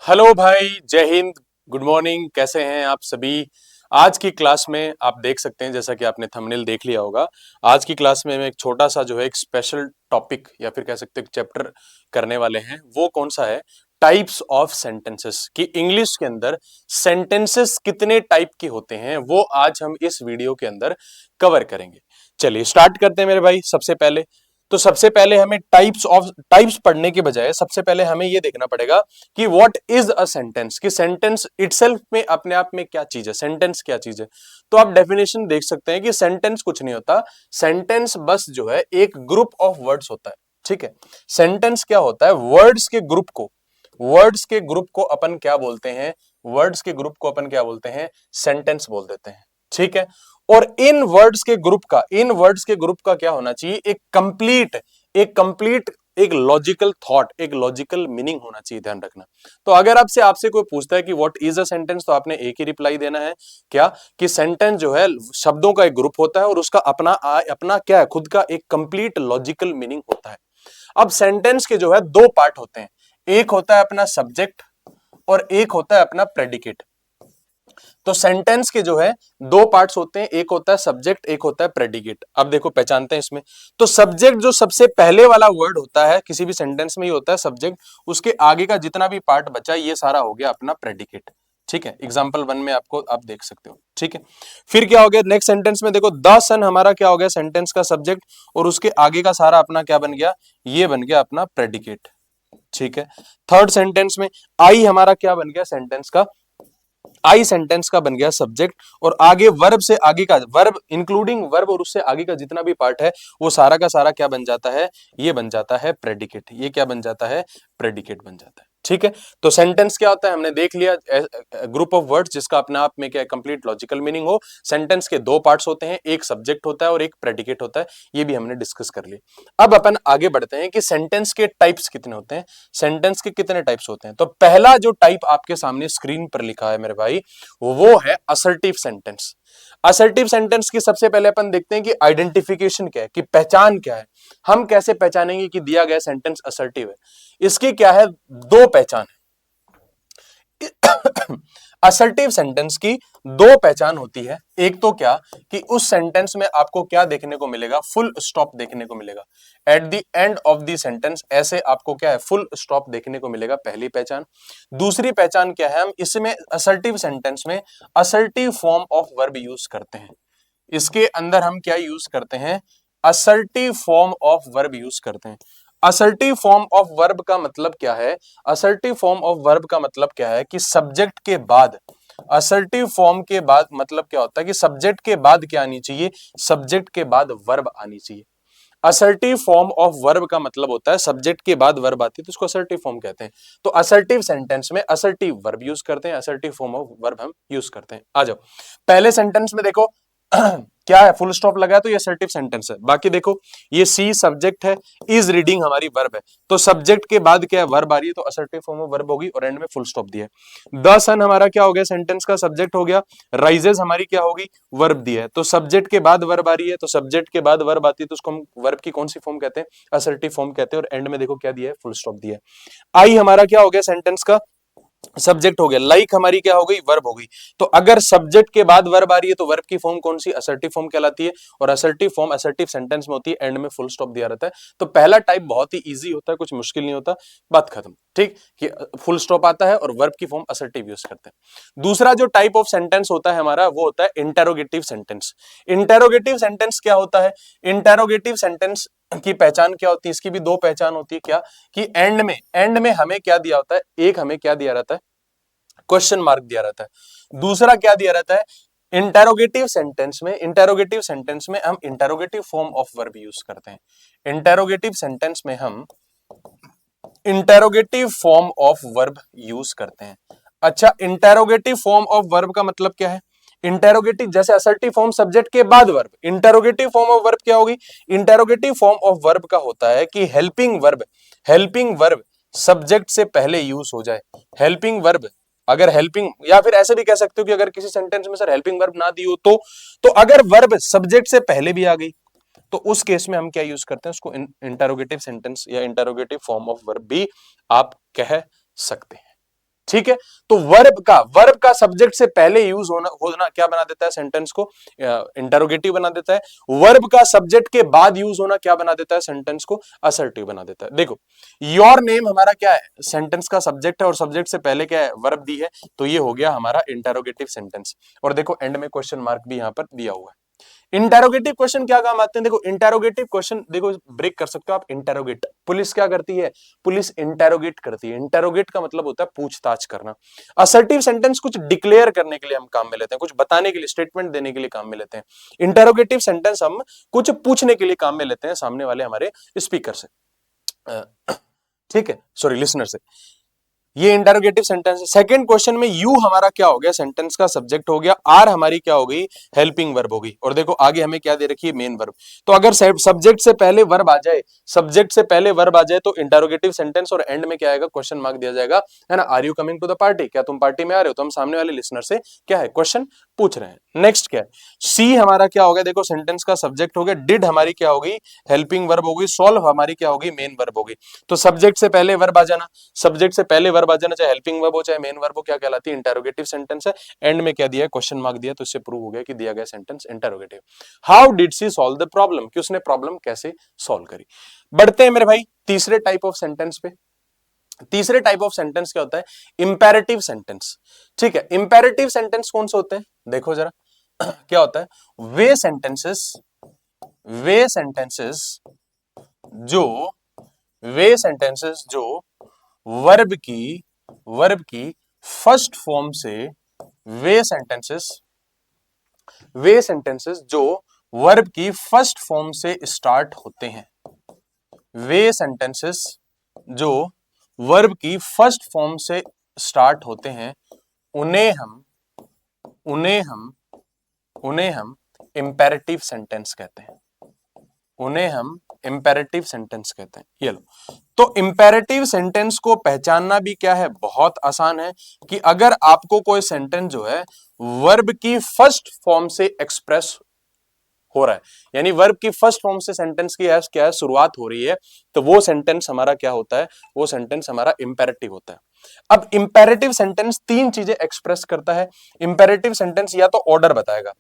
Hello भाई, जय Hind, good morning. कैसे हैं आप सभी। आज की क्लास में आप देख सकते हैं, जैसा कि आपने थंबनेल देख लिया होगा, आज की क्लास में हम एक छोटा सा जो है एक स्पेशल टॉपिक या फिर कह सकते हैं चैप्टर करने वाले हैं। वो कौन सा है? टाइप्स ऑफ सेंटेंसेस, कि इंग्लिश के अंदर सेंटेंसेस कितने टाइप के होते हैं, वो आज हम इस वीडियो के अंदर कवर करेंगे। चलिए स्टार्ट करते हैं मेरे भाई। सबसे पहले हमें टाइप्स पढ़ने के बजाय सबसे पहले हमें यह देखना पड़ेगा कि व्हाट इज अ सेंटेंस, कि सेंटेंस इटसेल्फ में अपने आप में क्या चीज है, सेंटेंस क्या चीज है। तो आप डेफिनेशन देख सकते हैं कि सेंटेंस कुछ नहीं होता, सेंटेंस बस जो है एक ग्रुप ऑफ वर्ड्स होता है। ठीक है, सेंटेंस क्या होता है? वर्ड्स के ग्रुप को अपन क्या बोलते हैं? वर्ड्स के ग्रुप को अपन क्या बोलते हैं? सेंटेंस बोल देते हैं। ठीक है, और इन वर्ड्स के ग्रुप का क्या होना चाहिए? एक कंप्लीट एक लॉजिकल थॉट, एक लॉजिकल मीनिंग होना चाहिए, ध्यान रखना। तो अगर आपसे कोई पूछता है कि व्हाट इज अ सेंटेंस, तो आपने एक ही रिप्लाई देना है, क्या? कि सेंटेंस जो है शब्दों का एक ग्रुप होता है और उसका अपना अपना क्या है, खुद का एक कंप्लीट लॉजिकल मीनिंग होता है। अब सेंटेंस के जो है दो पार्ट होते हैं, एक होता है अपना सब्जेक्ट और एक होता है अपना प्रेडिकेट। तो सेंटेंस के जो है दो पार्ट्स होते हैं, एक होता है सब्जेक्ट, एक होता है प्रेडिकेट। अब देखो पहचानते हैं इसमें। तो सब्जेक्ट जो सबसे पहले वाला वर्ड होता है किसी भी सेंटेंस में, ही होता है सब्जेक्ट। उसके आगे का जितना भी पार्ट बचा ये सारा हो गया अपना प्रेडिकेट। ठीक है, एग्जाम्पल 1 में आपको आप देख सकते हो। ठीक है, फिर क्या हो गया नेक्स्ट सेंटेंस में? देखो द सन हमारा क्या हो गया? सेंटेंस का सब्जेक्ट, और उसके आगे का सारा अपना क्या बन गया? ये बन गया अपना प्रेडिकेट। ठीक है, थर्ड सेंटेंस में आई हमारा क्या बन गया? आई सेंटेंस का बन गया सब्जेक्ट, और आगे वर्ब से आगे का वर्ब, इंक्लूडिंग वर्ब और उससे आगे का जितना भी पार्ट है वो सारा का सारा क्या बन जाता है? ये बन जाता है प्रेडिकेट। ये क्या बन जाता है? प्रेडिकेट बन जाता है। ठीक है, तो सेंटेंस क्या होता है हमने देख लिया, ग्रुप ऑफ वर्ड्स जिसका अपने आप में क्या कंप्लीट लॉजिकल मीनिंग हो। सेंटेंस के दो पार्ट्स होते हैं, एक सब्जेक्ट होता है और एक प्रेडिकेट होता है। ये भी हमने डिस्कस कर लिया। अब अपन आगे बढ़ते हैं कि सेंटेंस के टाइप्स कितने होते हैं, सेंटेंस के कितने टाइप्स होते हैं। तो पहला जो टाइप आपके सामने स्क्रीन पर लिखा है मेरे भाई, वो है असर्टिव सेंटेंस। असर्टिव सेंटेंस की सबसे पहले अपन देखते हैं कि आइडेंटिफिकेशन क्या है, कि पहचान क्या है। हम कैसे पहचानेंगे कि दिया गया सेंटेंस असर्टिव है? इसकी क्या है? दो पहचान है। असर्टिव सेंटेंस की दो पहचान होती है। एक तो क्या, कि उस सेंटेंस में आपको क्या देखने को मिलेगा? फुल स्टॉप देखने को मिलेगा। At the end of the sentence ऐसे आपको क्या है? फुल स्टॉप देखने को मिलेगा, पहली पहचान। दूसरी पहचान क्या है? हम इसमें असर्टिव सेंटेंस में assertive form of verb use करते हैं। इसके अंदर हम क्या यूज करते हैं? Assertive form of verb use करते हैं। असर्टिव फॉर्म ऑफ वर्ब का मतलब क्या है? असर्टिव फॉर्म ऑफ वर्ब का मतलब क्या है कि सब्जेक्ट के बाद, असर्टिव फॉर्म के बाद मतलब क्या होता है कि सब्जेक्ट के बाद क्या आनी चाहिए? सब्जेक्ट के बाद वर्ब आनी चाहिए। असर्टिव फॉर्म ऑफ वर्ब का मतलब होता है सब्जेक्ट के बाद वर्ब आती है तो उसको असर्टिव फॉर्म कहते हैं। तो असर्टिव सेंटेंस में असर्टिव वर्ब यूज करते हैं, असर्टिव फॉर्म ऑफ वर्ब हम यूज करते हैं। आ जाओ पहले सेंटेंस में देखो क्या है? फुल स्टॉप लगा है तो ये असर्टिव सेंटेंस है। बाकी देखो ये सी सब्जेक्ट है, इज रीडिंग हमारी वर्ब है, तो सब्जेक्ट के बाद क्या है? वर्ब आ रही है तो असर्टिव फॉर्म ऑफ वर्ब होगी और एंड में फुल स्टॉप दिया है। द सन हमारा क्या हो गया? सेंटेंस का सब्जेक्ट हो गया। राइजेस हमारी क्या होगी? वर्ब दिया है, तो सब्जेक्ट के बाद वर्ब आ रही है, तो सब्जेक्ट के बाद वर्ब आती है तो उसको हम वर्ब की कौन सी फॉर्म कहते हैं? असर्टिव फॉर्म कहते हैं। और एंड में देखो क्या दिया है? फुल स्टॉप दिया है। आई हमारा क्या हो गया? सेंटेंस का सब्जेक्ट हो गया। लाइक हमारी क्या हो गई? वर्ब हो गई। तो अगर सब्जेक्ट के बाद वर्ब आ रही है तो वर्ब की फॉर्म कौन सी? असर्टिव फॉर्म कहलाती है। और असर्टिव फॉर्म असर्टिव सेंटेंस में होती है, एंड में फुल स्टॉप दिया रहता है। तो पहला टाइप बहुत ही इजी होता है, कुछ मुश्किल नहीं होता, बात खत्म। ठीक, कि फुल स्टॉप आता है और वर्ब की फॉर्म असर्टिव यूज करते हैं। दूसरा जो टाइप ऑफ सेंटेंस होता है हमारा, वो होता है इंटेरोगेटिव सेंटेंस। इंटेरोगेटिव सेंटेंस क्या होता है? इंटेरोगेटिव सेंटेंस की पहचान क्या होती है? इसकी भी दो पहचान होती है। क्या? कि एंड में हमें क्या दिया होता है? एक हमें क्या दिया रहता है? क्वेश्चन मार्क दिया रहता है। दूसरा क्या दिया रहता है? इंटेरोगेटिव सेंटेंस में हम interrogative form of verb use करते हैं। इंटेरोगेटिव सेंटेंस में हम interrogative form of verb use करते हैं। अच्छा, इंटेरोगेटिव फॉर्म ऑफ वर्ब का मतलब क्या है? इंटेरोगेटिव जैसे असर्टिव फॉर्म सब्जेक्ट के बाद verb, interrogative form of verb क्या होगी? इंटेरोगेटिव फॉर्म ऑफ वर्ब का होता है कि हेल्पिंग वर्ब सब्जेक्ट से पहले यूज हो जाए। हेल्पिंग वर्ब, अगर हेल्पिंग, या फिर ऐसे भी कह सकते हो कि अगर किसी सेंटेंस में सर हेल्पिंग वर्ब ना दी हो तो अगर वर्ब सब्जेक्ट से पहले भी आ गई तो उस केस में हम क्या यूज करते हैं? उसको इंटेरोगेटिव सेंटेंस या इंटेरोगेटिव फॉर्म ऑफ वर्ब भी आप कह सकते हैं। ठीक है। तो वर्ब का सब्जेक्ट से पहले यूज होना क्या बना देता है सेंटेंस को, इंटरोगेटिव बना देता है। वर्ब का सब्जेक्ट के बाद यूज होना क्या बना देता है सेंटेंस को, असर्टिव बना देता है। देखो योर नेम हमारा क्या है, सेंटेंस का सब्जेक्ट है और सब्जेक्ट से पहले क्या है, वर्ब दी है, तो ये हो गया हमारा इंटरोगेटिव सेंटेंस। और देखो एंड में क्वेश्चन मार्क भी यहां पर दिया हुआ है। इंटेरोगेटिव क्वेश्चन क्या काम आते हैं, देखो इंटेरोगेटिव क्वेश्चन देखो ब्रेक कर सकते हो आप। इंटेरोगेट, पुलिस क्या करती है, पुलिस इंटेरोगेट करती है। इंटेरोगेट का मतलब होता है पूछताछ करना। असर्टिव सेंटेंस कुछ डिक्लेयर करने के लिए हम काम में लेते हैं, कुछ बताने के लिए, स्टेटमेंट देने के लिए काम में लेते हैं। इंटेरोगेटिव सेंटेंस हम कुछ पूछने के लिए काम में लेते हैं सामने वाले हमारे स्पीकर से, ठीक है, सॉरी लिसनर से। ये इंटरोगेटिव सेंटेंस है। सेकंड क्वेश्चन में यू हमारा क्या हो गया, सेंटेंस का सब्जेक्ट हो गया। आर हमारी क्या हो गई, हेल्पिंग वर्ब हो गई। और देखो आगे हमें क्या दे रखी है, मेन वर्ब। तो अगर सब्जेक्ट से पहले वर्ब आ जाए, सब्जेक्ट से पहले वर्ब आ जाए तो इंटरोगेटिव सेंटेंस, और एंड में क्या आएगा, क्वेश्चन मार्क दिया जाएगा, है ना। Are you coming to the party, क्या तुम पार्टी में आ रहे हो, तो हम सामने वाले लिसनर से क्या है, क्वेश्चन पूछ रहे हैं। नेक्स्ट क्या है, सी हमारा क्या हो गया, देखो सेंटेंस का सब्जेक्ट हो गया। डिड हमारी क्या हो गई, हेल्पिंग वर्ब हो गई। सॉल्व हमारी क्या हो गई, मेन वर्ब हो गई। तो सब्जेक्ट से पहले वर्ब आ जाना, सब्जेक्ट से पहले वर्ब आ जाना, चाहे हेल्पिंग वर्ब हो चाहे मेन वर्ब हो, क्या कहलाती है, इंटरोगेटिव सेंटेंस है। एंड में क्या दिया है, क्वेश्चन मार्क दिया, तो इससे प्रूव हो गया कि दिया गया sentence interrogative. How did she solve the problem, कि उसने प्रॉब्लम कैसे सॉल्व करी। बढ़ते हैं मेरे भाई तीसरे टाइप ऑफ सेंटेंस पे। तीसरे टाइप ऑफ सेंटेंस क्या होता है, इंपेरेटिव सेंटेंस। ठीक है, इंपेरेटिव सेंटेंस कौन से होते हैं, देखो जरा क्या होता है, वे सेंटेंसेस, वे सेंटेंसेस जो वे सेंटेंसेस जो वर्ब की फर्स्ट फॉर्म से, वे सेंटेंसेस जो वर्ब की फर्स्ट फॉर्म से स्टार्ट होते हैं। वे सेंटेंसेस जो वर्ब की फर्स्ट फॉर्म से स्टार्ट होते हैं, उन्हें हम उन्हें हम उन्हें हम इंपेरेटिव सेंटेंस कहते हैं। उन्हें हम इंपेरेटिव सेंटेंस कहते हैं। ये लो, तो इंपेरेटिव सेंटेंस को पहचानना भी क्या है, बहुत आसान है। कि अगर आपको कोई सेंटेंस जो है वर्ब की फर्स्ट फॉर्म से एक्सप्रेस हो रहा है, यानी वर्ब की फर्स्ट फॉर्म से सेंटेंस की क्या है, शुरुआत हो रही है, तो वो सेंटेंस हमारा क्या होता है, वो सेंटेंस हमारा इंपेरेटिव होता है। अब इंपेरेटिव सेंटेंस तीन चीजें एक्सप्रेस करता है। इंपेरेटिव सेंटेंस या तो ऑर्डर बताएगा,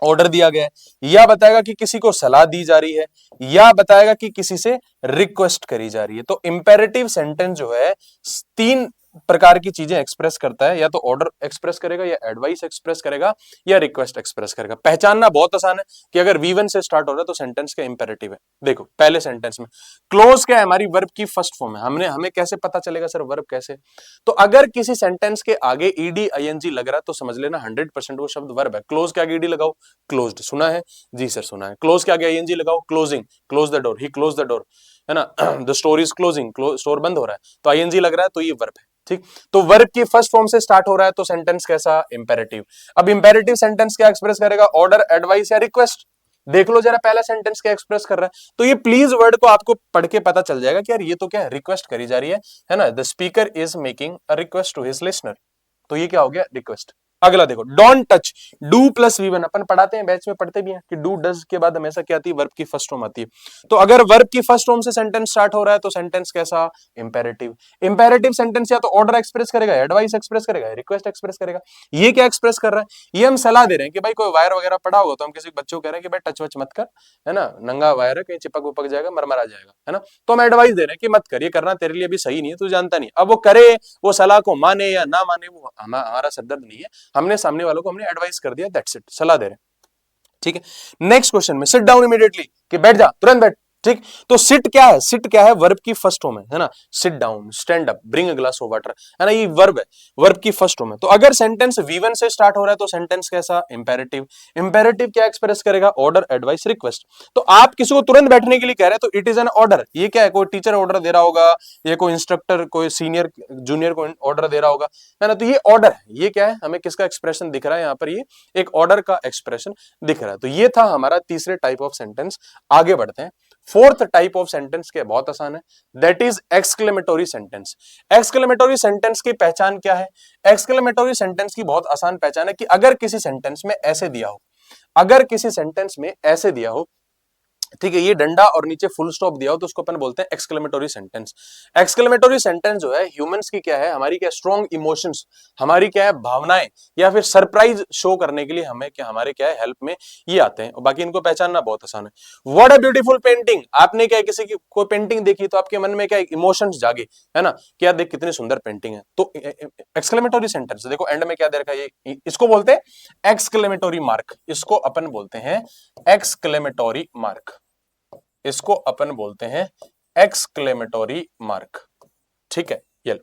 ऑर्डर दिया गया है, या बताएगा कि किसी को सलाह दी जा रही है, या बताएगा कि किसी से रिक्वेस्ट करी जा रही है। तो इंपेरेटिव सेंटेंस जो है तीन प्रकार की चीजें एक्सप्रेस करता है, या तो ऑर्डर एक्सप्रेस करेगा, या एडवाइस एक्सप्रेस करेगा, या रिक्वेस्ट एक्सप्रेस करेगा। पहचानना बहुत आसान है कि अगर V1 से स्टार्ट हो रहा है तो सेंटेंस का इंपेरेटिव है। देखो पहले सेंटेंस में क्लोज क्या है, हमारी वर्ब की फर्स्ट फॉर्म है। हमें कैसे पता चलेगा सर वर्ब कैसे, तो अगर किसी सेंटेंस के आगे ईडी आईएनजी लग रहा है तो समझ लेना 100% वो शब्द वर्ब है। क्लोज के आगे ईडी लगाओ, क्लोज्ड, सुना है जी सर सुना है। क्लोज के आगे आईएनजी लगाओ, closing, close the door, he close the door, है ना। The store is closing, store बंद हो रहा है, तो आईएनजी लग रहा है तो ये वर्ब है। ठीक, तो वर्ब की फर्स्ट फॉर्म से स्टार्ट हो रहा है तो सेंटेंस कैसा, इंपेरेटिव। अब इंपेरेटिव सेंटेंस क्या एक्सप्रेस करेगा, ऑर्डर, एडवाइस या रिक्वेस्ट। देख लो जरा पहला सेंटेंस क्या एक्सप्रेस कर रहा है, तो ये प्लीज वर्ड को आपको पढ़ के पता चल जाएगा कि यार ये तो क्या है, रिक्वेस्ट करी जा रही है ना। The speaker is making a request to his listener, तो ये क्या हो गया, रिक्वेस्ट। अगला देखो, don't touch, do plus V1 अपन पढ़ाते हैं, बैच में पढ़ते भी हैं कि डू डज के बाद हमेशा क्या आती है, वर्ब की फर्स्ट फॉर्म आती है। तो अगर वर्ब की फर्स्ट फॉर्म से सेंटेंस स्टार्ट हो रहा है तो सेंटेंस कैसा, इंपेरेटिव। इंपेरेटिव सेंटेंस या तो ऑर्डर एक्सप्रेस करेगा, एडवाइस एक्सप्रेस करेगा, रिक्वेस्ट एक्सप्रेस करेगा। ये क्या एक्सप्रेस कर रहा है, ये हम सलाह दे रहे हैं कि भाई कोई वायर वगैरह पड़ा होगा तो हम किसी बच्चों को कह रहे हैं कि भाई टच वच मत कर, है ना, नंगा वायर है, कहीं चिपक उपक जाएगा, मरमरा जाएगा, है ना। तो हम एडवाइस दे रहे हैं कि मत कर, ये करना तेरे लिए अभी सही नहीं है, तू जानता नहीं। अब वो करे, वो सलाह को माने या ना माने, वो हमारा सरदर्द नहीं है। हमने सामने वालों को हमने एडवाइस कर दिया, दैट्स इट, सलाह दे रहे हैं। ठीक है, नेक्स्ट क्वेश्चन में सिट डाउन इमीडिएटली, कि बैठ जा, तुरंत बैठ। ठीक, तो सिट क्या है, सिट क्या है, वर्ब की फर्स्ट फॉर्म है ना। Sit down, stand up, bring a glass of water, है ना, ये वर्ब है, वर्ब की फर्स्ट फॉर्म है। तो अगर सेंटेंस V1 से स्टार्ट हो रहा है तो सेंटेंस कैसा, इंपेरेटिव। इंपेरेटिव क्या एक्सप्रेस करेगा, ऑर्डर, एडवाइस, रिक्वेस्ट। तो आप किसी को तुरंत बैठने के लिए कह रहे हैं तो इट इज एन ऑर्डर। ये क्या है, कोई टीचर ऑर्डर दे रहा होगा, ये कोई इंस्ट्रक्टर कोई सीनियर जूनियर को ऑर्डर दे रहा होगा, है ना। तो ये ऑर्डर है, ये क्या है, हमें किसका एक्सप्रेशन दिख रहा है यहाँ पर, ये एक ऑर्डर का एक्सप्रेशन दिख रहा है। तो ये था हमारा तीसरे टाइप ऑफ सेंटेंस। आगे बढ़ते हैं, फोर्थ टाइप ऑफ सेंटेंस के बहुत आसान है, दैट इज एक्सक्लेमेटोरी सेंटेंस। एक्सक्लेमेटोरी सेंटेंस की पहचान क्या है, एक्सक्लेमेटोरी सेंटेंस की बहुत आसान पहचान है कि अगर किसी सेंटेंस में ऐसे दिया हो, अगर किसी सेंटेंस में ऐसे दिया हो ठीक है, ये डंडा और नीचे फुल स्टॉप दिया हो तो उसको अपन बोलते हैं एक्सक्लेमेटरी सेंटेंस। एक्सक्लेमेटरी सेंटेंस जो है ह्यूमंस की क्या है, हमारी क्या स्ट्रॉन्ग इमोशंस, हमारी क्या है भावनाएं, या फिर सरप्राइज शो करने के लिए हमें क्या, हमारे क्या है हेल्प में ये आते हैं, और बाकी इनको पहचानना बहुत आसान है। व्हाट अ ब्यूटीफुल पेंटिंग, आपने क्या किसी की कोई पेंटिंग देखी तो आपके मन में क्या इमोशंस जागे, है ना, क्या देख कितनी सुंदर पेंटिंग है, तो एक्सक्लेमेटरी सेंटेंस देखो एंड में क्या दे रखा है, ये इसको बोलते हैं एक्सक्लेमेटरी मार्क, इसको अपन बोलते हैं एक्सक्लेमेटरी मार्क, इसको अपन बोलते हैं एक्सक्लेमेटरी मार्क। ठीक है, ये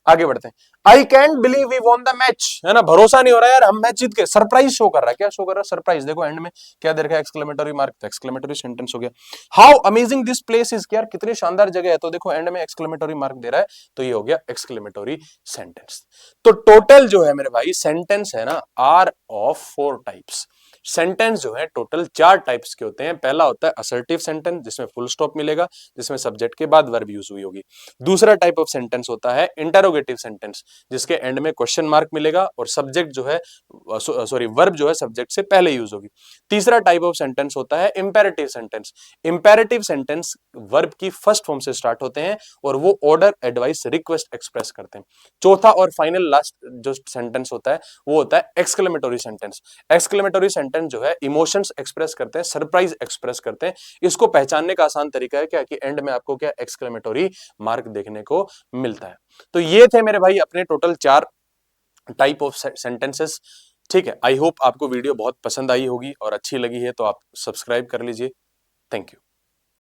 आगे बढ़ते हैं। I can't believe we won the match, है ना, भरोसा नहीं हो रहा यार हम मैच जीत के, सरप्राइज शो कर रहा है, क्या शो कर रहा है, सरप्राइज। देखो एंड में क्या दे रखा है, एक्सक्लेमेटरी मार्क, तो एक्सक्लेमेटरी सेंटेंस हो गया। How amazing this place is, यार कितनी शानदार जगह है, तो देखो एंड में एक्सक्लेमेटरी मार्क दे रहा है, तो ये हो गया एक्सक्लेमेटरी सेंटेंस। तो टोटल जो है मेरे भाई सेंटेंस है ना, आर ऑफ 4 टाइप्स। सेंटेंस जो है टोटल 4 टाइप्स के होते हैं। पहला होता है असर्टिव सेंटेंस, जिसमें फुल स्टॉप मिलेगा, जिसमें सब्जेक्ट के बाद वर्ब यूज हुई होगी। दूसरा टाइप ऑफ सेंटेंस होता है इंटरोगेटिव सेंटेंस, जिसके एंड में क्वेश्चन मार्क मिलेगा और सब्जेक्ट जो है, सॉरी वर्ब जो है सब्जेक्ट से पहले यूज होगी। तीसरा टाइप ऑफ सेंटेंस होता है imperative sentence. Imperative sentence verb की फर्स्ट फॉर्म से स्टार्ट होते हैं और वो ऑर्डर, एडवाइस, रिक्वेस्ट एक्सप्रेस करते हैं। चौथा और फाइनल लास्ट जो सेंटेंस होता है वो होता है एक्सक्लेमेटरी सेंटेंस। एक्सक्लेमेटरी सेंटेंस जो है इमोशंस एक्सप्रेस करते हैं, सरप्राइज एक्सप्रेस करते हैं। इसको पहचानने का आसान तरीका है क्या, कि एंड में आपको क्या एक्सक्लेमेटरी मार्क देखने को मिलता है। तो ये थे मेरे भाई अपने टोटल 4 टाइप ऑफ सेंटेंसेस। ठीक है, आई होप आपको वीडियो बहुत पसंद आई होगी और अच्छी लगी है तो आप सब्सक्राइब कर लीजिए। Thank you.